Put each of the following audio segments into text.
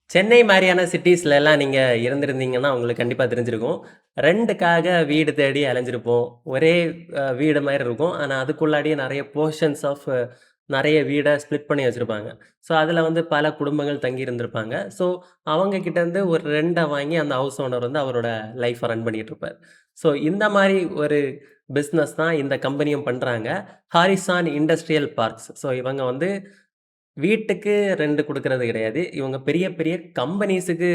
சென்னை மாரியான சிட்டீஸ்லலாம் நீங்க இருந்திருந்தீங்கன்னா, உங்களுக்கு கண்டிப்பா தெரிஞ்சிருக்கும். ரென்ட்‌க்காக வீடு தேடி அலைஞ்சிருப்போம். ஒரே வீடு மாரி இருக்கும். ஆனா, அதுக்குள்ளாடியே நெறைய போர்ஷன்ஸ் ஆஃப் நெறைய வீட ஸ்ப்ளிட் பண்ணி வச்சிருப்பாங்க. ஸோ, அதுல வந்து பல குடும்பங்கள் தங்கி இருந்திருப்பாங்க. ஸோ, அவங்க கிட்டேருந்து ஒரு ரென்ட்ட வாங்கி அந்த ஹவுஸ் ஓனர் வந்து அவரோட லைஃப்ப ரன் பண்ணிட்டு இருப்பார். ஸோ, இந்த மாரி ஒரு பிசினஸ் தான் இந்த கம்பெனியும் பண்றாங்க. Horizon industrial parks. ஸோ, இவங்க வந்து வீட்டுக்கு ரெண்ட் குடுக்குறது கிடையாது. இவங்க பெரிய, பெரிய கம்பெனீஸுக்கு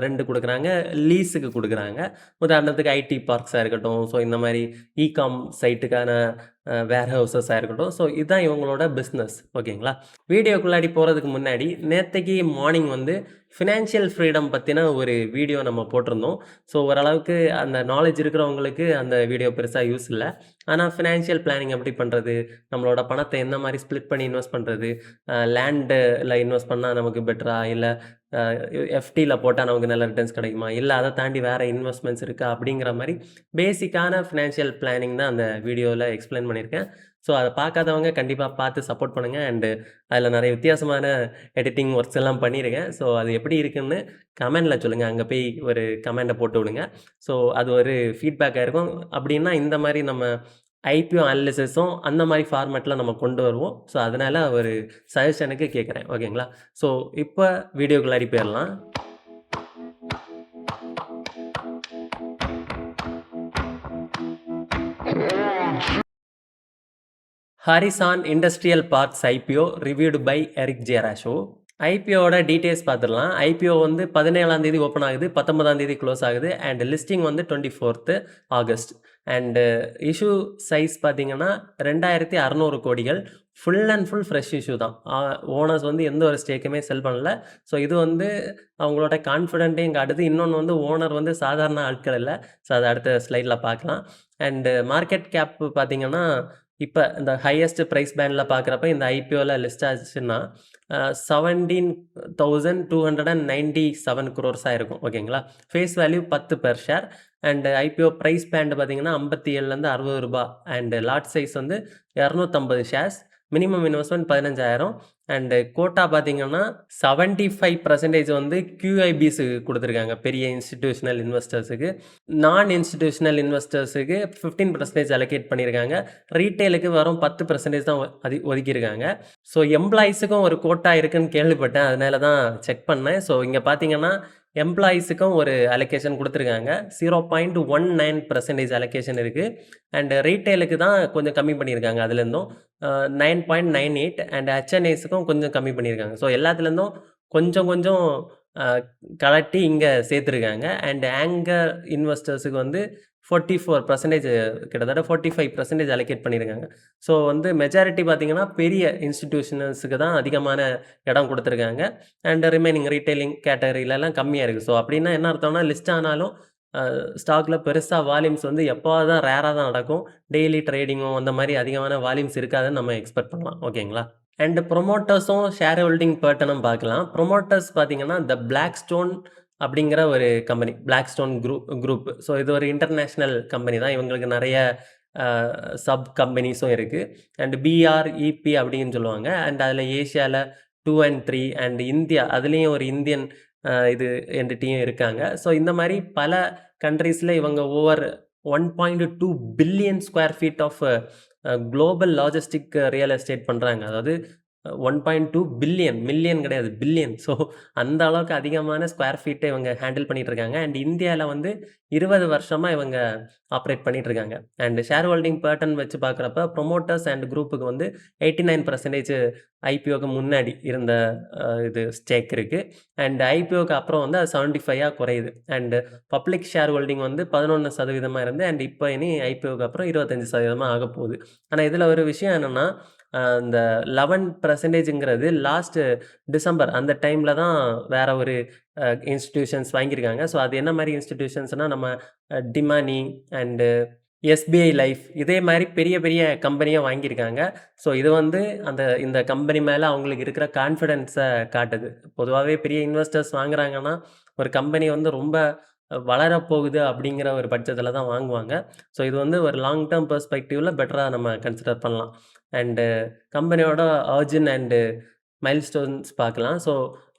ரெண்ட் குடுக்குறாங்க. லீஸுக்கு குடுக்குறாங்க. உதாரணத்துக்கு ஐடி பார்க்ஸா இருக்கட்டும். ஸோ இந்த மாரி இ-காம் சைட்டுக்கான வேர் ஹவுஸஸா இருக்கட்டும். ஸோ இதுதான் இவங்களோட பிசினஸ். ஓகேங்களா? வீடியோக்குள்ளாடி போறதுக்கு முன்னாடி, நேத்தைக்கு மார்னிங் வந்து ஃபினான்ஷியல் ஃப்ரீடம் பத்தின ஒரு வீடியோ நம்ம போட்டிருந்தோம். ஸோ ஓரளவுக்கு அந்த நாலேட்ஜ் இருக்கிறவங்களுக்கு அந்த வீடியோ பெருசா யூஸ் இல்ல. ஆனா ஃபினான்ஷியல் பிளானிங் எப்படி பண்றது? நம்மளோட பணத்த எந்த மாரி ஸ்ப்ளிட் பண்ணி இன்வெஸ்ட் பண்றது? லேண்டுல இன்வெஸ்ட் பண்ணா நமக்கு பெட்டரா? இல்ல அ எஃப்டில போட்டா நமக்கு நல்ல ரிட்டர்ன்ஸ் கிடைக்குமா? இல்ல அத தாண்டி வேற இன்வெஸ்ட்மென்ட்ஸ் இருக்கா? அப்படிங்கிற மாரி பேசிக்கான ஃபினான்ஷியல் பிளானிங் தான் அந்த வீடியோல எக்ஸ்ப்ளைன் பண்ணியிருக்கேன். ஸோ அத பார்க்காதவங்க கண்டிப்பா பார்த்து சப்போர்ட் பண்ணுங்க. அதுல நெறைய வித்தியாசமான எடிட்டிங் ஒர்க்ஸ் எல்லாம் பண்ணியிருக்கேன். ஸோ அது எப்படி இருக்குன்னு கமெண்ட்ல சொல்லுங்க. அங்க போய் ஒரு கமெண்ட்ட போட்டு விடுங்க. ஸோ அது ஒரு ஃபீட்பேக்கா இருக்கும். அப்படின்னா இந்த மாரி நம்ம ஐபிஓ அனாலிசிஸும் அந்த மாரி ஃபார்மேட்ல நம்ம கொண்டு வருவோம். ஸோ அதனால ஒரு சஜஷனுக்கு கேட்கிறேன். ஓகேங்களா? ஸோ இப்ப வீடியோக்குள்ளாடி போயிரலாம். Horizon industrial parks IPO reviewed by Eric ஜெராஷோ. ஐபிஓவோட டீட்டெயில்ஸ் பார்த்துடலாம். ஐபிஓ வந்து 17ஆம் தேதி ஓப்பன் ஆகுது. 19ஆம் தேதி க்ளோஸ் ஆகுது. அண்ட் லிஸ்டிங் வந்து 24த் ஆகஸ்ட். அண்ட் இஷ்யூ சைஸ் பார்த்தீங்கன்னா 2600 கோடிகள். Full and full fresh issue தான். ஓனர்ஸ் வந்து எந்த ஒரு ஸ்டேக்குமே செல் பண்ணல. ஸோ இது வந்து அவங்களோட கான்ஃபிடென்ட்டையும் காட்டுது. இன்னொன்னு வந்து ஓனர் வந்து சாதாரண ஆட்கள் இல்ல. ஸோ அத அடுத்த ஸ்லைட்ல பார்க்கலாம். அண்ட் மார்க்கெட் கேப் பார்த்தீங்கன்னா, இப்ப இந்த ஹையஸ்ட் பிரைஸ் பேண்ட்ல பார்க்குறப்ப இந்த ஐபிஓல லிஸ்ட் ஆச்சுன்னா 17,297 crores இருக்கும். ஓகேங்களா? Face value 10 per share. And IPO price band பார்த்தீங்கன்னா ரூ. 57லேருந்து ரூ. 60. அண்ட் லாட் சைஸ் வந்து 250 shares. Minimum investment 15,000. And quota பார்த்தீங்கன்னா 75% வந்து QIBஸ்க்கு குடுத்துருக்காங்க. பெரிய இன்ஸ்டிடியூஷனல் இன்வெஸ்டர்ஸுக்கு. நான் இன்ஸ்டிடியூஷனல் இன்வெஸ்டர்ஸுக்கு 15% அலோகேட் பண்ணியிருக்காங்க. ரீட்டெயிலுக்கு வெறும் 10% தான் ஒதுக்கியிருக்காங்க. ஸோ எம்ப்ளாயீஸுக்கும் ஒரு கோட்டா இருக்குன்னு கேள்விப்பட்டேன். அதனால தான் செக் பண்ணேன். ஸோ இங்க பார்த்தீங்கன்னா, எம்ப்ளாயீஸுக்கும் ஒரு அலோகேஷன் குடுத்துருக்காங்க. 0.19% அலோகேஷன் இருக்கு. அண்ட் ரீட்டெயிலுக்கு தான் கொஞ்சம் கம்மி பண்ணியிருக்காங்க அதுலேருந்தும். 9.98 அண்ட் HNIஸுக்கும் கொஞ்சம் கம்மி பண்ணியிருக்காங்க. ஸோ எல்லாத்துலேருந்தும் கொஞ்சம் கொஞ்சம் அ கழட்டி இங்க சேர்த்துருக்காங்க. அண்ட் ஆங்கர் இன்வெஸ்டர்ஸுக்கு வந்து 44% கிட்டத்தட்ட 45% அலோகேட் பண்ணியிருக்காங்க. ஸோ வந்து மெஜாரிட்டி பார்த்தீங்கன்னா, பெரிய இன்ஸ்டிடியூஷனல்ஸுக்கு தான் அதிகமான இடம் குடுத்துருக்காங்க. அண்ட் ரிமைனிங் ரீட்டெயிலிங் கேட்டகரிலலாம் கம்மியா இருக்கு. ஸோ அப்படின்னா என்ன அர்த்தம்னா, லிஸ்ட் ஆனாலும் ஸ்டாக்ல பெருசா வால்யூம்ஸ் வந்து எப்பவாவது தான் ரேரா தான் நடக்கும். டெய்லி ட்ரேடிங்கும் அந்த மாரி அதிகமான வால்யூம்ஸ் இருக்காதுன்னு நம்ம எக்ஸ்பெக்ட் பண்ணலாம். ஓகேங்களா? அண்ட் புரமோட்டர்ஸும் ஷேர் ஹோல்டிங் பேட்டர்னும் பார்க்கலாம். புரமோட்டர்ஸ் பார்த்தீங்கன்னா, த பிளாக்ஸ்டோன் அப்படிங்கிற ஒரு கம்பெனி. Blackstone group. ஸோ இது ஒரு இன்டர்நேஷனல் கம்பெனி தான். இவங்களுக்கு நெறைய அ சப் கம்பெனிஸும் இருக்கு. அண்ட் BREP அப்படின்னு சொல்லுவாங்க. அண்ட் அதுல ஏசியால 2 அண்ட் 3 அண்ட் இந்தியா அதுலயும் ஒரு இந்தியன் இது என்டிட்டியும் இருக்காங்க. ஸோ இந்த மாரி பல கண்ட்ரீஸ்ல இவங்க over 1.2 billion square feet of global logistic real estate பண்றாங்க. அதாவது 1.2 பில்லியன், மில்லியன் கிடையாது பில்லியன். ஸோ அந்த அளவுக்கு அதிகமான ஸ்கொயர் ஃபீட்ட இவங்க ஹேண்டில் பண்ணிட்டு இருக்காங்க. அண்ட் இந்தியால வந்து 20 வருஷமா இவங்க ஆப்பரேட் பண்ணிட்டு இருக்காங்க. அண்ட் ஷேர் ஹோல்டிங் பேட்டர்ன் வச்சு பார்க்குறப்ப புரமோட்டர்ஸ் அண்ட் குரூப்புக்கு வந்து 89% ஐபிஓக்கு முன்னாடி இருந்த இது ஸ்டேக் இருக்கு. அண்ட் ஐபிஓக்கு அப்புறம் வந்து அது 75ஆ குறையுது. அண்ட் பப்ளிக் ஷேர் ஹோல்டிங் வந்து 11% இருந்து அண்ட் இப்ப இனி ஐபிஓக்கு அப்புறம் 25% ஆகப்போகுது. ஆனா இதுல ஒரு விஷயம் என்னன்னா, இந்த 11%ங்கிறது லாஸ்ட் டிசம்பர் அந்த டைம்ல தான் வேற ஒரு இன்ஸ்டிடியூஷன்ஸ் வாங்கியிருக்காங்க. ஸோ அது என்ன மாரி இன்ஸ்டிடியூஷன்ஸ்னா, நம்ம டிமானி அண்ட் எஸ்பிஐ லைஃப் இதே மாரி பெரிய பெரிய கம்பெனியா வாங்கியிருக்காங்க. ஸோ இது வந்து இந்த கம்பெனி மேல அவங்களுக்கு இருக்கிற கான்ஃபிடன்ஸ காட்டுது. பொதுவாவே பெரிய இன்வெஸ்டர்ஸ் வாங்குறாங்கன்னா, ஒரு கம்பெனி வந்து ரொம்ப வளரப்போகுது அப்படிங்கிற ஒரு பட்சத்தில தான் வாங்குவாங்க. ஸோ இது வந்து ஒரு லாங் டெர்ம் பெர்ஸ்பெக்டிவ்ல பெட்டரா நம்ம கன்சிடர் பண்ணலாம். அண்ட் கம்பெனியோட ஆர்ஜின் அண்ட் மைல்ஸ்டோன்ஸ் பார்க்கலாம். ஸோ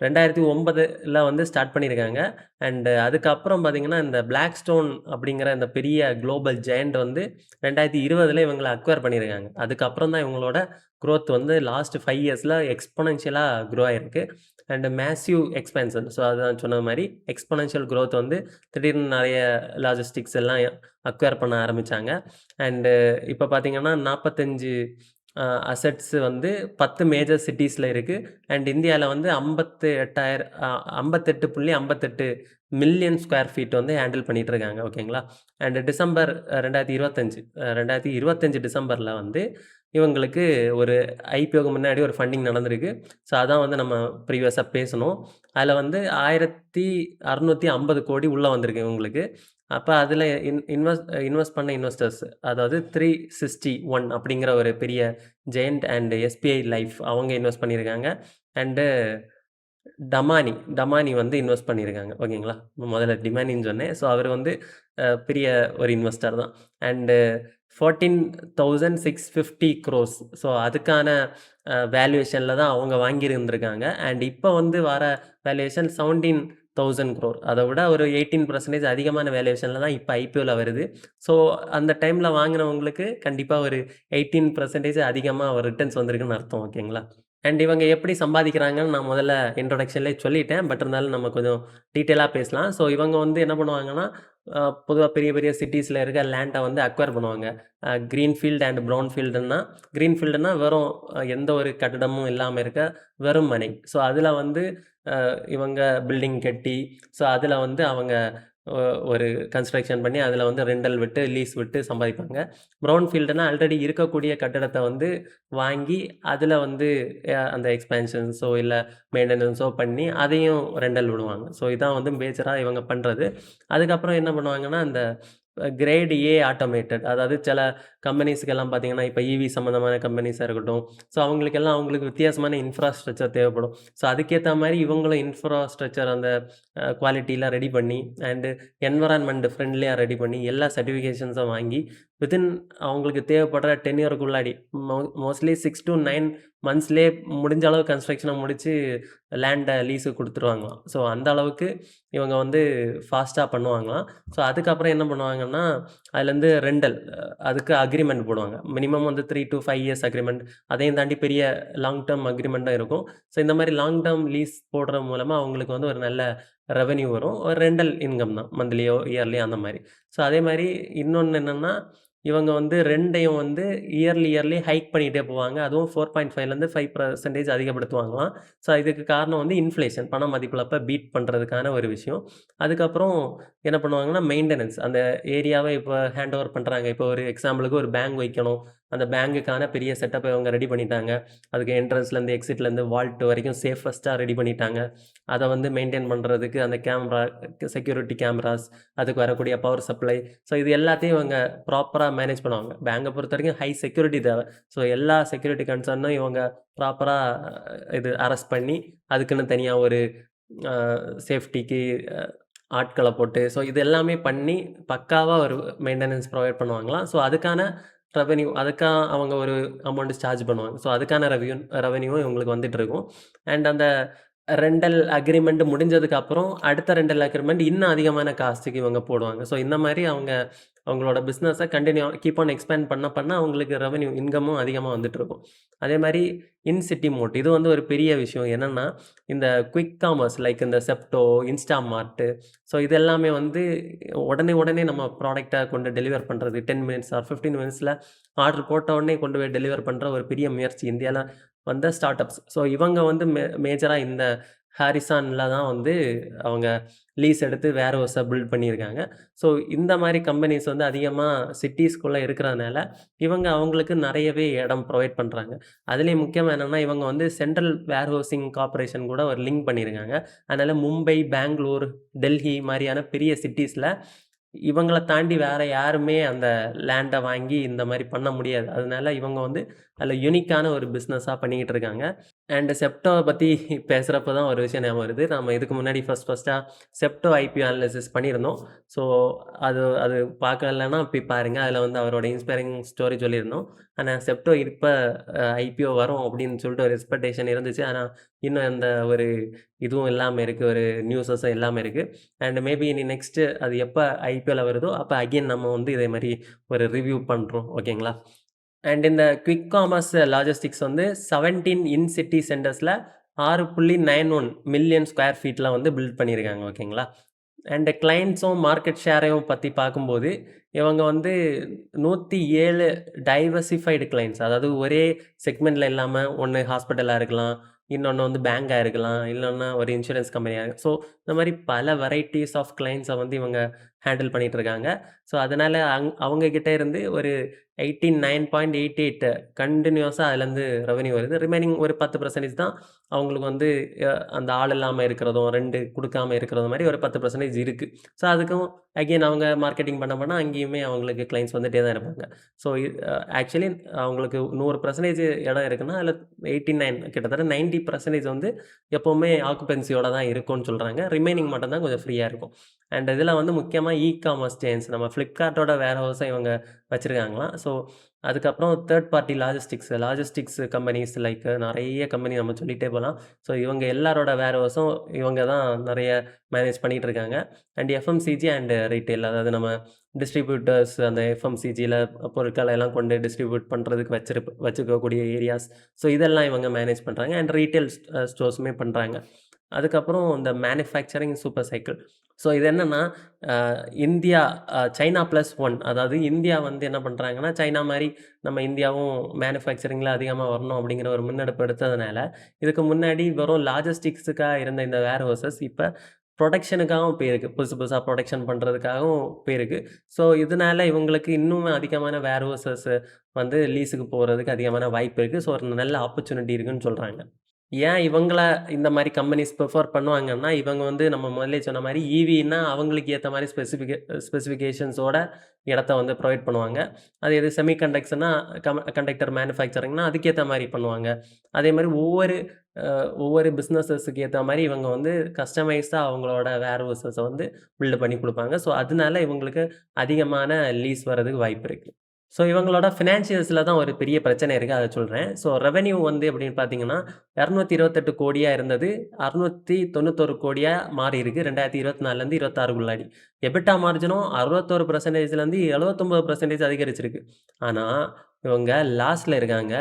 2009ல வந்து ஸ்டார்ட் பண்ணியிருக்காங்க. அண்ட் அதுக்கப்புறம் பார்த்தீங்கன்னா, இந்த Blackstone அப்படிங்கிற இந்த பெரிய குளோபல் ஜெயண்ட் வந்து 2020ல இவங்கள அக்வயர் பண்ணியிருக்காங்க. அதுக்கப்புறம் தான் இவங்களோட குரோத் வந்து லாஸ்ட் 5 இயர்ஸ்ல எக்ஸ்போனென்ஷியலா குரோ ஆயிருக்கு. And massive expansion. ஸோ அதான் சொன்ன மாரி எக்ஸ்போனென்ஷியல் குரோத் வந்து திடீர்னு நெறைய லாஜிஸ்டிக்ஸ் எல்லாம் அக்வயர் பண்ண ஆரம்பிச்சாங்க. அண்ட் இப்ப பார்த்தீங்கன்னா 45 அசெட்ஸ் வந்து 10 மேஜர் சிட்டீஸ்ல இருக்கு. அண்ட் இந்தியால வந்து 58.58 மில்லியன் ஸ்கொயர் ஃபீட் வந்து ஹேண்டில் பண்ணிட்டு இருக்காங்க. ஓகேங்களா? அண்ட் டிசம்பர் 2025 டிசம்பர்ல வந்து இவங்களுக்கு ஒரு ஐபிஓக்கு முன்னாடி ஒரு ஃபண்டிங் நடந்திருக்கு. ஸோ அதான் வந்து நம்ம ப்ரீவியஸா பேசுனோம். அதுல வந்து 1650 கோடி உள்ள வந்திருக்கு இவங்களுக்கு. அப்ப அதுல இன்வெஸ்ட் பண்ண இன்வெஸ்டர்ஸ் அதாவது 361 அப்படிங்கிற ஒரு பெரிய ஜெயண்ட் அண்ட் எஸ்பிஐ லைஃப் அவங்க இன்வெஸ்ட் பண்ணியிருக்காங்க. அண்டு டமானி வந்து இன்வெஸ்ட் பண்ணியிருக்காங்க. ஓகேங்களா? முதல்ல டிமானின்னு சொன்னேன். ஸோ அவர் வந்து பெரிய ஒரு இன்வெஸ்டர் தான். And 14,650 crores. ஸோ அதுக்கான வேல்யூவேஷன்ல தான் அவங்க வாங்கியிருந்திருக்காங்க. அண்ட் இப்போ வந்து வர வேல்யூவேஷன் 17,000 க்ரோர். அதை விட ஒரு 18% அதிகமான வேல்யூவேஷன்ல தான் இப்போ ஐபிஓல வருது. ஸோ அந்த டைம்ல வாங்கினவங்களுக்கு கண்டிப்பா ஒரு 18% அதிகமா ஒரு ரிட்டர்ன்ஸ் வந்திருக்குன்னு அர்த்தம். ஓகேங்களா? அண்ட் இவங்க எப்படி சம்பாதிக்கிறாங்கன்னு நான் முதல்ல இன்ட்ரோடக்ஷன்லேயே சொல்லிட்டேன். பட் இருந்தாலும் நம்ம கொஞ்சம் டீட்டெயிலா பேசலாம். ஸோ இவங்க வந்து என்ன பண்ணுவாங்கன்னா, பொதுவா பெரிய பெரிய சிட்டீஸ்ல இருக்க லேண்ட வந்து அக்வயர் பண்ணுவாங்க. கிரீன்ஃபீல்ட் அண்ட் ப்ரவுன்ஃபீல்டுன்னா, கிரீன்ஃபீல்டுன்னா வெறும் எந்த ஒரு கட்டடமும் இல்லாம இருக்க வெறும் மனை. ஸோ அதுல வந்து இவங்க பில்டிங் கட்டி, ஸோ அதுல வந்து அவங்க ஒ ஒரு கன்ஸ்ட்ரக்ஷன் பண்ணி அதில வந்து ரெண்டல் விட்டு, லீஸ் விட்டு சம்பாதிப்பாங்க. ப்ரவுன் ஃபீல்டுனா ஆல்ரெடி இருக்கக்கூடிய கட்டடத்த வந்து வாங்கி, அதில வந்து அந்த எக்ஸ்பான்ஷன்ஸோ இல்ல மெயின்டனன்ஸோ பண்ணி அதையும் ரெண்டல் விடுவாங்க. ஸோ இதான் வந்து மேஜரா இவங்க பண்றது. அதுக்கப்புறம் என்ன பண்ணுவாங்கன்னா, அந்த கிரேட் ஏ ஆட்டோமேட்டட் அதாவது சில கம்பெனிஸ்க்கெல்லாம் பார்த்தீங்கன்னா, இப்ப ஈவி சம்மந்தமான கம்பெனிஸா இருக்கட்டும், ஸோ அவங்களுக்கு வித்தியாசமான இன்ஃப்ராஸ்ட்ரக்சர் தேவைப்படும். ஸோ அதுக்கேத்த மாரி இவங்களும் இன்ஃப்ராஸ்ட்ரக்சர் அந்த குவாலிட்டிலாம் ரெடி பண்ணி அண்டு என்வைரன்மென்ட் ஃப்ரெண்ட்லியா ரெடி பண்ணி எல்லா சர்டிஃபிகேஷன்ஸும் வாங்கி வித்தின் அவங்களுக்கு தேவைப்படுற டென்யூருக்குள்ளாடி மோஸ்ட்லி 6 to 9 மந்த்ஸ்லயே முடிஞ்ச அளவு கன்ஸ்ட்ரக்ஷன முடிச்சு லேண்ட லீஸுக்கு குடுத்துருவாங்களாம். ஸோ அந்த அளவுக்கு இவங்க வந்து ஃபாஸ்ட்டா பண்ணுவாங்களாம். ஸோ அதுக்கப்புறம் என்ன பண்ணுவாங்கன்னா, அதுலேருந்து ரெண்டல் அதுக்கு அக்ரீமெண்ட் போடுவாங்க. மினிமம் வந்து 3 to 5 இயர்ஸ் அக்ரீமெண்ட். அதையும் தாண்டி பெரிய லாங் டெர்ம் அக்ரீமெண்ட்டும் இருக்கும். ஸோ இந்த மாரி லாங் டெர்ம் லீஸ் போடுறது மூலமா அவங்களுக்கு வந்து ஒரு நல்ல ரெவென்யூ வரும். ஒரு ரெண்டல் இன்கம் தான். மந்த்லியோ, இயர்லியோ அந்த மாரி. ஸோ அதே மாரி இன்னொன்னு என்னன்னா, இவங்க வந்து ரெண்டையும் வந்து இயர்லி ஹைக் பண்ணிட்டே போவாங்க. அதுவும் 4.5லேருந்து 5% அதிகப்படுத்துவாங்களாம். ஸோ இதுக்கு காரணம் வந்து இன்ஃப்ளேஷன் பண மதிப்பிழப்ப பீட் பண்றதுக்கான ஒரு விஷயம். அதுக்கப்புறம் என்ன பண்ணுவாங்கன்னா, மெயின்டனன்ஸ் அந்த ஏரியாவ இப்ப ஹேண்ட் ஓவர் பண்றாங்க. இப்போ ஒரு எக்ஸாம்பிளுக்கு ஒரு பேங்க் வைக்கணும். அந்த பேங்குக்கான பெரிய செட்டப்ப இவங்க ரெடி பண்ணிட்டாங்க. அதுக்கு என்ட்ரன்ஸ்லேருந்து, எக்ஸிட்லேருந்து, வால்ட் வரைக்கும் சேஃபஸ்ட்டா ரெடி பண்ணிட்டாங்க. அத வந்து மெயின்டெயின் பண்றதுக்கு அந்த கேமரா, செக்யூரிட்டி கேமராஸ், அதுக்கு வரக்கூடிய பவர் சப்ளை, ஸோ இது எல்லாத்தையும் இவங்க ப்ராப்பரா மேனேஜ் பண்ணுவாங்க. பேங்க பொறுத்தவரைக்கும் ஹை செக்யூரிட்டி தேவை. ஸோ எல்லா செக்யூரிட்டி கன்சர்னும் இவங்க ப்ராப்பரா இது அரெஸ்ட் பண்ணி, அதுக்குன்னு தனியா ஒரு அ சேஃப்டிக்கு ஆட்கள போட்டு, ஸோ இது எல்லாமே பண்ணி பக்காவா ஒரு மெயின்டனன்ஸ் ப்ரொவைட் பண்ணுவாங்களாம். ஸோ அதுக்கான ரெவென்யூ அவங்க ஒரு அமௌண்ட் சார்ஜ் பண்ணுவாங்க. ஸோ அதுக்கான ரெவென்யூவும் இவங்களுக்கு வந்துட்டு இருக்கும். அண்ட் அந்த ரெண்டல் அக்ரீமெண்ட் முடிஞ்சதுக்கு அப்புறம், அடுத்த ரெண்டல் அக்ரீமெண்ட் இன்னும் அதிகமான காஸ்ட்க்கு இவங்க போடுவாங்க. ஸோ இந்த மாரி அவங்களோட பிசினஸ கீப் ஆன் எக்ஸ்பேண்ட் பண்ண அவங்களுக்கு ரெவென்யூ இன்கமும் அதிகமா வந்துட்டுருக்கும். அதே மாரி இன் சிட்டி மோட் இது வந்து ஒரு பெரிய விஷயம். என்னன்னா, இந்த குயிக் காமர்ஸ் லைக் இந்த செப்டோ, இன்ஸ்டாமார்ட், ஸோ இது எல்லாமே வந்து உடனே நம்ம ப்ராடக்ட்ட கொண்டு டெலிவர் பண்றது 10 மினிட்ஸ் ஆர் 15 மினிட்ஸ்ல ஆர்டர் போட்ட உடனே கொண்டு போய் டெலிவர் பண்ற ஒரு பெரிய முயற்சி இந்தியால வந்த ஸ்டார்ட் அப்ஸ். ஸோ இவங்க வந்து மேஜரா இந்த ஹாரிசான்ல தான் வந்து அவங்க லீஸ் எடுத்து வேர் ஹவுஸ பில்ட் பண்ணியிருக்காங்க. ஸோ இந்த மாரி கம்பெனிஸ் வந்து அதிகமா சிட்டீஸ்குள்ள இருக்கிறதுனால, இவங்க அவங்களுக்கு நெறையவே இடம் ப்ரொவைட் பண்றாங்க. அதிலயும் முக்கியமா என்னன்னா, இவங்க வந்து சென்ட்ரல் வேர் ஹவுசிங் கார்ப்பரேஷன் கூட ஒரு லிங்க் பண்ணியிருக்காங்க. அதனால மும்பை, பெங்களூர், டெல்லி மாரியான பெரிய சிட்டீஸ்ல இவங்கள தாண்டி வேற யாருமே அந்த லேண்ட வாங்கி இந்த மாரி பண்ண முடியாது. அதனால இவங்க வந்து அதில யூனிக்கான ஒரு பிசினஸா பண்ணிக்கிட்டு இருக்காங்க. அண்ட் செப்டோவ பத்தி பேசுறப்ப தான் ஒரு விஷயம் ஞாபகம் வருது. நம்ம இதுக்கு முன்னாடி ஃபர்ஸ்ட்டா செப்டோ ஐபிஓ அனாலிசிஸ் பண்ணியிருந்தோம். ஸோ அது அது பார்க்கலன்னா போய் பாருங்க. அதில வந்து அவரோட இன்ஸ்பைரிங் ஸ்டோரி சொல்லியிருந்தோம். ஆனா செப்டோ இப்ப ஐபிஓ வரும் அப்படின்னு சொல்லிட்டு ஒரு எக்ஸ்பெக்டேஷன் இருந்துச்சு. ஆனா இன்னும் அந்த ஒரு இதுவும் இல்லாம இருக்கு. ஒரு நியூஸஸும் இல்லாம இருக்கு. அண்ட் மேபி இனி நெக்ஸ்ட்டு அது எப்ப ஐபிஓல வருதோ, அப்ப அகைன் நம்ம வந்து இதே மாரி ஒரு ரிவ்யூ பண்றோம். ஓகேங்களா? அண்ட் இந்த குவிக் காமர்ஸ் லாஜிஸ்டிக்ஸ் வந்து 17 இன் சிட்டி சென்டர்ஸ்ல 6.91 மில்லியன் ஸ்கொயர் ஃபீட்ல வந்து பில்ட் பண்ணியிருக்காங்க. ஓகேங்களா? அண்ட் கிளையண்ட்ஸும் மார்க்கெட் ஷேரையும் பத்தி பார்க்கும்போது, இவங்க வந்து 107 டைவர்சிஃபைடு கிளையண்ட்ஸ், அதாவது ஒரே செக்மெண்ட்ல இல்லாம, ஒண்ணு ஹாஸ்பிட்டலா இருக்கலாம், இன்னொன்னு வந்து பேங்கா இருக்கலாம், இல்லன்னா ஒரு இன்சூரன்ஸ் கம்பெனியா ஸோ இந்த மாரி பல வெரைட்டீஸ் ஆஃப் கிளையண்ட்ஸ வந்து இவங்க ஹேண்டில் பண்ணிட்டு இருக்காங்க. ஸோ அதனால அவங்க கிட்ட இருந்து ஒரு 89.88 கன்டினியூஸா அதுலேருந்து ரெவென்யூ வருது. ரிமைனிங் ஒரு 10% தான் அவங்களுக்கு வந்து அந்த ஆள் இல்லாம இருக்கிறதும், 2 குடுக்காம இருக்கிறது மாரி ஒரு 10% இருக்கு. ஸோ அதுக்கும் அகைன் அவங்க மார்க்கெட்டிங் பண்ண அங்கேயுமே அவங்களுக்கு கிளையண்ட்ஸ் வந்துட்டே தான் இருப்பாங்க. ஸோ ஆக்சுவலி அவங்களுக்கு 100% இடம் இருக்குன்னா, அதில 89 கிட்டத்தட்ட 90% வந்து எப்பவுமே ஆக்குபென்சியோட தான் இருக்கும்னு சொல்றாங்க. ரிமைனிங் மட்டும் தான் கொஞ்சம் ஃப்ரீயா இருக்கும். அண்ட் இதில வந்து முக்கியமா காமர்ஸ் செயின்ஸ் நம்ம Flipkartஓட வேர் ஹவுஸ இவங்க வச்சிருக்காங்களாம். ஸோ அதுக்கப்புறம் third party logistics companies like நெறைய கம்பெனி நம்ம சொல்லிட்டே போலாம். ஸோ இவங்க எல்லாரோட வேர் ஹவுஸும் இவங்க தான் நெறைய மேனேஜ் பண்ணிட்டு இருக்காங்க. அண்ட் எஃப்எம்சிஜி அண்ட் ரீட்டெயில் அதாவது நம்ம டிஸ்ட்ரிபியூட்டர்ஸ் அந்த எஃப்எம்சிஜில பொருட்கள எல்லாம் கொண்டு டிஸ்ட்ரிபியூட் பண்றதுக்கு வச்சுக்கக்கூடிய ஏரியாஸ். ஸோ இதெல்லாம் இவங்க மேனேஜ் பண்றாங்க. அண்ட் ரீட்டெயில் ஸ்டோர்ஸுமே பண்றாங்க. அதுக்கப்புறம் இந்த மேனுஃபேக்சரிங் சூப்பர் சைக்கிள். ஸோ இது என்னன்னா, அ இந்தியா சைனா பிளஸ் ஒன் அதாவது இந்தியா வந்து என்ன பண்றாங்கன்னா, சைனா மாரி நம்ம இந்தியாவும் மேனுஃபேக்சரிங்ல அதிகமா வரணும் அப்படிங்கிற ஒரு முன்னெடுப்பு எடுத்ததுனால, இதுக்கு முன்னாடி வெறும் லாஜிஸ்டிக்ஸுக்கா இருந்த இந்த வேர் ஹவுஸஸ் இப்ப புரொடக்ஷனுக்காகவும் போயிருக்கு. புதுசு புதுசா புரொடக்ஷன் பண்றதுக்காகவும் போயிருக்கு. ஸோ இதனால இவங்களுக்கு இன்னும் அதிகமான வேர் ஹவுஸஸ் வந்து லீஸுக்கு போறதுக்கு அதிகமான வாய்ப்பு இருக்கு. ஸோ ஒரு நல்ல ஆப்பர்ச்சுனிட்டி இருக்குன்னு சொல்றாங்க. ஏன் இவங்கள இந்த மாரி கம்பெனிஸ் பிரிஃபர் பண்ணுவாங்கன்னா, இவங்க வந்து நம்ம முதல்லயே சொன்ன மாரி ஈவின்னா அவங்களுக்கு ஏத்த மாரி ஸ்பெசிஃபிகேஷன்ஸோட இடத்த வந்து புரொவைட் பண்ணுவாங்க. அது எது செமி கண்டக்டர்ஸ்னா கண்டக்டர் மேனுஃபேக்சரிங்னா அதுக்கேத்த மாரி பண்ணுவாங்க. அதே மாரி அ ஒவ்வொரு பிசினஸஸ்க்கு ஏத்த மாரி இவங்க வந்து கஸ்டமைஸ்டா அவங்களோட வேர் ஹவுஸஸ வந்து பில்ட் பண்ணி குடுப்பாங்க. ஸோ அதனால இவங்களுக்கு அதிகமான லீஸ் வரதுக்கு வாய்ப்பு இருக்கு. ஸோ இவங்களோட ஃபினான்ஷியல்ஸ்ல தான் ஒரு பெரிய பிரச்சனை இருக்கு. அத சொல்றேன். ஸோ ரெவென்யூ வந்து எப்படின்னு பார்த்தீங்கன்னா, 228 கோடியா இருந்தது. 691 கோடியா மாறியிருக்கு. 2024லேருந்து 26க்குள்ளாடி. எபிட்டா மார்ஜினும் 61%லேருந்து 79% அதிகரிச்சிருக்கு. ஆனா, இவங்க லாஸ்ல இருக்காங்க.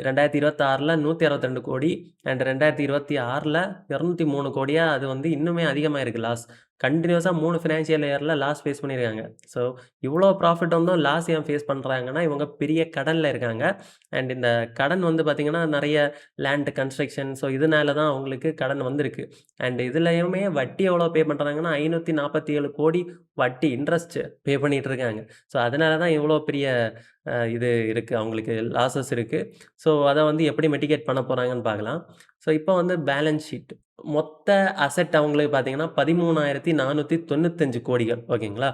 2026ல 162 கோடி அண்ட் 2026ல 203 கோடியா அது வந்து இன்னுமே அதிகமா இருக்கு லாஸ். கன்டினியூஸா 3 ஃபினான்ஷியல் இயர்ல லாஸ் ஃபேஸ் பண்ணியிருக்காங்க. ஸோ இவ்ளோ ப்ராஃபிட் வந்தும் லாஸ் ஏன் ஃபேஸ் பண்றாங்கன்னா, இவங்க பெரிய கடன்ல இருக்காங்க. அண்ட் இந்த கடன் வந்து பார்த்தீங்கன்னா, நெறைய லேண்ட் கன்ஸ்ட்ரக்ஷன் ஸோ இதனால தான் அவங்களுக்கு கடன் வந்திருக்கு. அண்ட் இதுலயுமே வட்டி எவ்வளோ பே பண்றாங்கன்னா, 547 கோடி வட்டி இன்ட்ரெஸ்ட் பே பண்ணிட்டு இருக்காங்க. ஸோ அதனால தான் இவ்ளோ பெரிய இது இருக்கு. அவங்களுக்கு லாஸஸ் இருக்கு. ஸோ அத வந்து எப்படி மிட்டிகேட் பண்ண போறாங்கன்னு பார்க்கலாம். ஸோ இப்போ வந்து பேலன்ஸ் ஷீட். மொத்த அசெட் அவங்களுக்கு பார்த்தீங்கன்னா, 13,495 கோடிகள். ஓகேங்களா?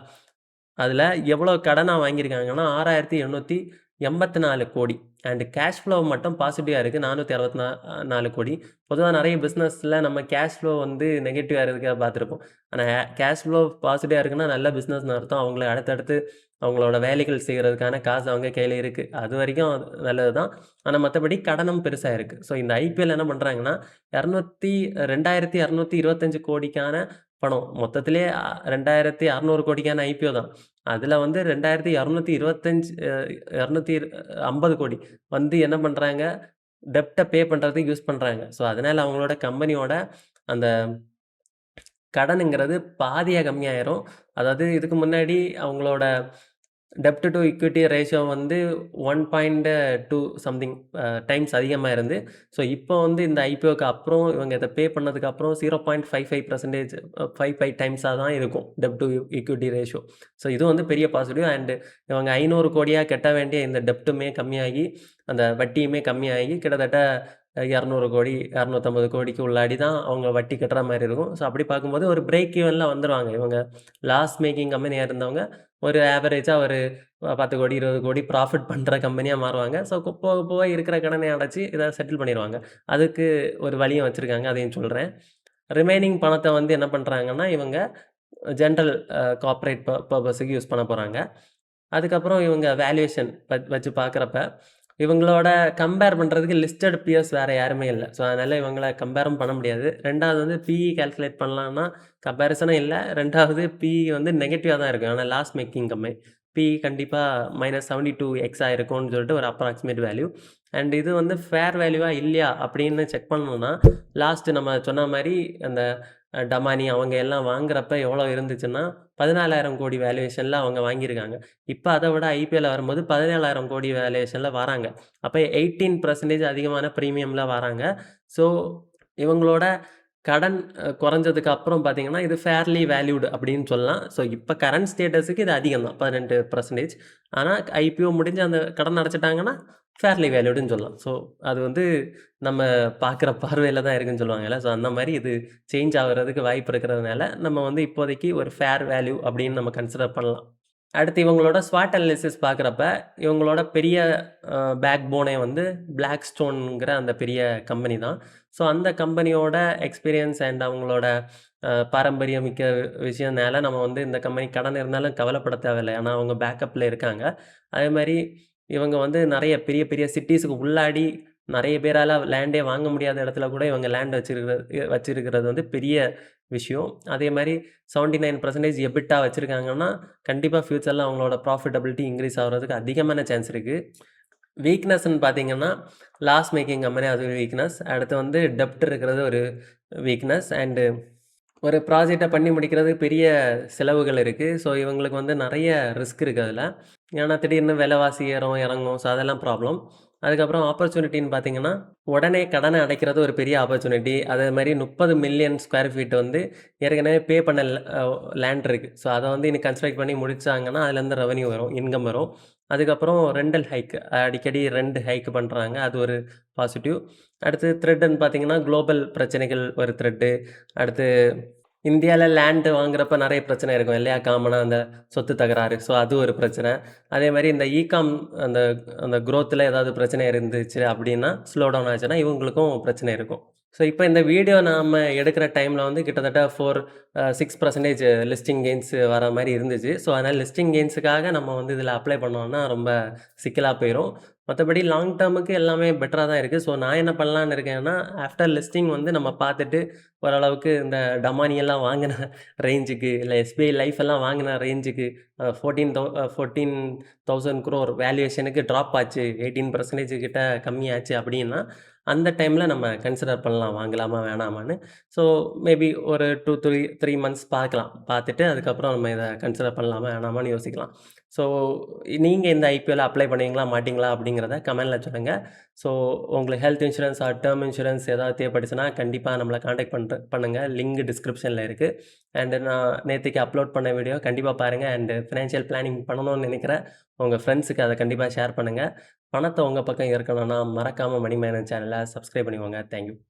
அதுல எவ்வளோ கடனா வாங்கியிருக்காங்கன்னா, 6,884 கோடி. அண்ட் கேஷ் ஃப்ளோ மட்டும் பாசிட்டிவா இருக்கு. 464 கோடி. பொதுவா நெறைய பிசினஸ்ல நம்ம கேஷ் ஃப்ளோ வந்து நெகட்டிவா இருக்கிறத பார்த்துருப்போம். ஆனா கேஷ் ஃப்ளோ பாசிட்டிவா இருக்குன்னா, நல்ல பிசினஸ்ன்னு அர்த்தம். அவங்கள அடுத்தடுத்து அவங்களோட வேலைகள் செய்றதுக்கான காசு அவங்க கையில இருக்கு. அதுவரைக்கும் நல்லது தான். ஆனா மத்தபடி கடனும் பெருசா இருக்கு. ஸோ இந்த ஐபிஎல் என்ன பண்றாங்கன்னா, 2,225 கோடிக்கான பணம். மொத்தத்திலே 2,600 கோடிக்கான ஐபிஓ தான். அதுல வந்து 2,225 250 கோடி வந்து என்ன பண்றாங்க, டெப்ட்ட பே பண்றதுக்கு யூஸ் பண்றாங்க. ஸோ அதனால அவங்களோட கம்பெனியோட அந்த கடனுங்கிறது பாதியா கம்மியாயிரும். அதாவது இதுக்கு முன்னாடி அவங்களோட டெப்ட் டூ ஈக்விட்டி ரேஷியோ வந்து 1.2 சம்திங் டைம்ஸ் அதிகமா இருந்து, ஸோ இப்போ வந்து இந்த ஐபிஓக்கு அப்புறம் இவங்க இத பே பண்ணதுக்கு அப்புறம் 0.55% 55 டைம்ஸா தான் இருக்கும். டெப்ட் டூ ஈக்விட்டி ரேஷியோ. ஸோ இது வந்து பெரிய பாசிட்டிவ் அண்ட் இவங்க 500 கோடியா கட்ட வேண்டிய இந்த டெப்ட்டுமே கம்மியாகி, அந்த வட்டியுமே கம்மியாகி கிட்டத்தட்ட 200 கோடி, 250 கோடிக்கு உள்ளாடி தான் அவங்க வட்டி கட்டுற மாரி இருக்கும். ஸோ அப்படி பார்க்கும்போது ஒரு பிரேக் ஈவன்ல வந்துருவாங்க. இவங்க லாஸ் மேக்கிங் கம்பெனியா இருந்தவங்க, ஒரு ஆவரேஜா ஒரு 10 கோடி, 20 கோடி ப்ராஃபிட் பண்ற கம்பெனியா மாறுவாங்க. ஸோ போக போக இருக்கிற கடனை அடைச்சு இத செட்டில் பண்ணிருவாங்க. அதுக்கு ஒரு வழியும் வச்சிருக்காங்க. அதையும் சொல்றேன். ரிமைனிங் பணத்த வந்து என்ன பண்றாங்கன்னா, இவங்க ஜெனரல் கார்ப்பரேட் பர்ப்பஸுக்கு யூஸ் பண்ண போறாங்க. அதுக்கப்புறம் இவங்க வேல்யூவேஷன் வச்சு பார்க்குறப்ப, இவங்களோட கம்பேர் பண்றதுக்கு லிஸ்டட் பியர்ஸ் வேற யாருமே இல்ல. ஸோ, அதனால இவங்கள கம்பேரும் பண்ண முடியாது. 2வது வந்து பிஇ கால்குலேட் பண்ணலான்னா, கம்பேரிசனும் இல்ல. 2வது பிஇ வந்து நெகட்டிவா தான் இருக்கும். ஆனா லாஸ் மேக்கிங் கம்பெனி. பிஇ கண்டிப்பா -72x இருக்கும்னு சொல்லிட்டு ஒரு அப்ராக்ஸிமேட் வேல்யூ. அண்ட் இது வந்து ஃபேர் வேல்யூவா இல்லையா அப்படின்னு செக் பண்ணணும்னா, லாஸ்ட் நம்ம சொன்ன மாரி அந்த டமானி அவங்க எல்லாம் வாங்குறப்ப எவ்வளோ இருந்துச்சுன்னா, 14,000 கோடி வேல்யூவேஷன்ல அவங்க வாங்கியிருக்காங்க. இப்ப அத விட ஐபிஎல் வரும்போது 17,000 கோடி வேல்யூவேஷன்ல வராங்க. அப்ப 18% அதிகமான பிரீமியம்ல வராங்க. ஸோ, இவங்களோட கடன் குறைஞ்சதுக்கு அப்புறம் பார்த்தீங்கன்னா, இது ஃபேர்லி வேல்யூடு அப்படின்னு சொல்லலாம். ஸோ, இப்ப கரண்ட் ஸ்டேட்டஸுக்கு இது அதிகம் தான் 18%. ஆனா ஐபிஓ முடிஞ்சு அந்த கடன் அடைச்சுட்டாங்கன்னா, ஃபேர்லி வேல்யூடுன்னு சொல்லலாம். ஸோ, அது வந்து நம்ம பார்க்குற பார்வையில தான் இருக்குன்னு சொல்லுவாங்கல்ல. ஸோ, அந்த மாரி இது சேஞ்ச் ஆகுறதுக்கு வாய்ப்பு இருக்கிறதுனால, நம்ம வந்து இப்போதைக்கு ஒரு ஃபேர் வேல்யூ அப்படின்னு நம்ம கன்சிடர் பண்ணலாம். அடுத்து இவங்களோட ஸ்வாட் அனாலிசிஸ் பார்க்குறப்ப, இவங்களோட பெரிய பேக் போனே வந்து Blackstoneங்கிற அந்த பெரிய கம்பெனி தான். ஸோ, அந்த கம்பெனியோட எக்ஸ்பீரியன்ஸ் அண்ட் அவங்களோட பாரம்பரியமிக்க விஷயம்னால நம்ம வந்து இந்த கம்பெனி கடன் இருந்தாலும் கவலைப்பட தேவையில்ல. ஏன்னா, அவங்க பேக்கப்ல இருக்காங்க. அதேமாரி இவங்க வந்து நெறைய பெரிய பெரிய சிட்டீஸ்க்கு உள்ளாடி நெறைய பேரால லேண்டே வாங்க முடியாத இடத்துல கூட இவங்க லேண்ட் வச்சிருக்கிறது வந்து பெரிய விஷயம். அதேமாரி 79% எபிட்டா வச்சிருக்காங்கன்னா, கண்டிப்பா ஃபியூச்சர்ல அவங்களோட ப்ராஃபிட்டபிலிட்டி இன்கிரீஸ் ஆகுறதுக்கு அதிகமான சான்ஸ் இருக்கு. வீக்னஸ்ன்னு பார்த்தீங்கன்னா, லாஸ் மேக்கிங் கம்பெனி அது ஒரு வீக்னஸ். அடுத்து வந்து டெப்ட் இருக்கிறது ஒரு வீக்னஸ். அண்டு ஒரு ப்ராஜெக்ட்ட பண்ணி முடிக்கிறதுக்கு பெரிய செலவுகள் இருக்கு. ஸோ, இவங்களுக்கு வந்து நெறைய ரிஸ்க் இருக்கு அதுல. ஏன்னா, திடீர்னு விலைவாசி ஏறும், இறங்கும். ஸோ, அதெல்லாம் ப்ராப்ளம். அதுக்கப்புறம் ஆப்பர்ச்சுனிட்டின்னு பார்த்தீங்கன்னா, உடனே கடன அடைக்கிறது ஒரு பெரிய ஆப்பர்ச்சுனிட்டி. அதேமாரி 30 மில்லியன் ஸ்கொயர் ஃபீட் வந்து ஏற்கனவே பே பண்ண லேண்ட் இருக்கு. ஸோ, அத வந்து இன்னும் கன்ஸ்ட்ரக்ட் பண்ணி முடிச்சாங்கன்னா, அதுலேருந்து ரெவென்யூ வரும், இன்கம் வரும். அதுக்கப்புறம் ரெண்டல் ஹைக் அடிக்கடி ரெண்ட் ஹைக் பண்றாங்க. அது ஒரு பாசிட்டிவ். அடுத்து த்ரெட்ன்னு பார்த்தீங்கன்னா, குளோபல் பிரச்சனைகள் ஒரு த்ரெட்டு. அடுத்து இந்தியால லேண்ட் வாங்குறப்ப நெறைய பிரச்சனை இருக்கும் இல்லையா? காமனா அந்த சொத்து தகராறு. ஸோ, அது ஒரு பிரச்சனை. அதேமாரி இந்த அந்த அந்த குரோத்ல ஏதாவது பிரச்சனை இருந்துச்சு அப்டின்னா, ஸ்லோ டவுன் ஆச்சுன்னா, இவங்களுக்கும் பிரச்சனை இருக்கும். ஸோ, இப்ப இந்த வீடியோ நாம எடுக்கிற டைம்ல வந்து கிட்டத்தட்ட 6% லிஸ்டிங் கெயின்ஸ் வர மாரி இருந்துச்சு. ஸோ, அதனால லிஸ்டிங் கெயின்ஸுக்காக நம்ம வந்து இதில அப்ளை பண்ணோம்னா ரொம்ப சிக்கலா போயிரும். மத்தபடி லாங் டர்முக்கு எல்லாமே பெட்டரா தான் இருக்கு. ஸோ, நான் என்ன பண்ணலான்னு இருக்கேன்னா, ஆஃப்டர் லிஸ்டிங் வந்து நம்ம பார்த்துட்டு ஓரளவுக்கு இந்த டமானி எல்லாம் வாங்குன ரேஞ்சுக்கு, இல்ல எஸ்பிஐ லைஃப் எல்லாம் வாங்குன ரேஞ்சுக்கு 14,000 crore வேல்யூவேஷனுக்கு ட்ராப் ஆச்சு. 18% கிட்ட கம்மியாச்சு அப்டின்னா, அந்த டைம்ல நம்ம கன்சிடர் பண்ணலாம் வாங்கலாமா? வேணாமான்னு. ஸோ, மேபி ஒரு 3 மந்த்ஸ் பார்க்கலாம். பார்த்துட்டு அதுக்கப்புறம் நம்ம இத கன்சிடர் பண்ணலாமா? வேணாமான்னு யோசிக்கலாம். ஸோ, நீங்க இந்த ஐபிஓல அப்ளை பண்ணுவீங்களா? மாட்டீங்களா? அப்படிங்கிறத கமெண்ட்ல சொல்லுங்க. ஸோ, உங்களுக்கு health insurance or term insurance ஏதாவது தேவைப்பட்டுச்சுன்னா, கண்டிப்பா நம்மள கான்டாக்ட் பண்ணுங்க. லிங்க் டிஸ்கிரிப்ஷன்ல இருக்கு. அண்ட் நான் நேத்தைக்கு அப்லோட் பண்ண வீடியோ கண்டிப்பா பாருங்க. அண்ட் ஃபினான்ஷியல் பிளானிங் பண்ணணும்னு நெனைக்கிற உங்க ஃப்ரெண்ட்ஸுக்கு அத கண்டிப்பா ஷேர் பண்ணுங்க. பணத்த உங்க பக்கம் இருக்கணும்னா, மறக்காம மணி மேனேஜ் சேனல சப்ஸ்கிரைப் பண்ணிக்கோங்க. Thank you.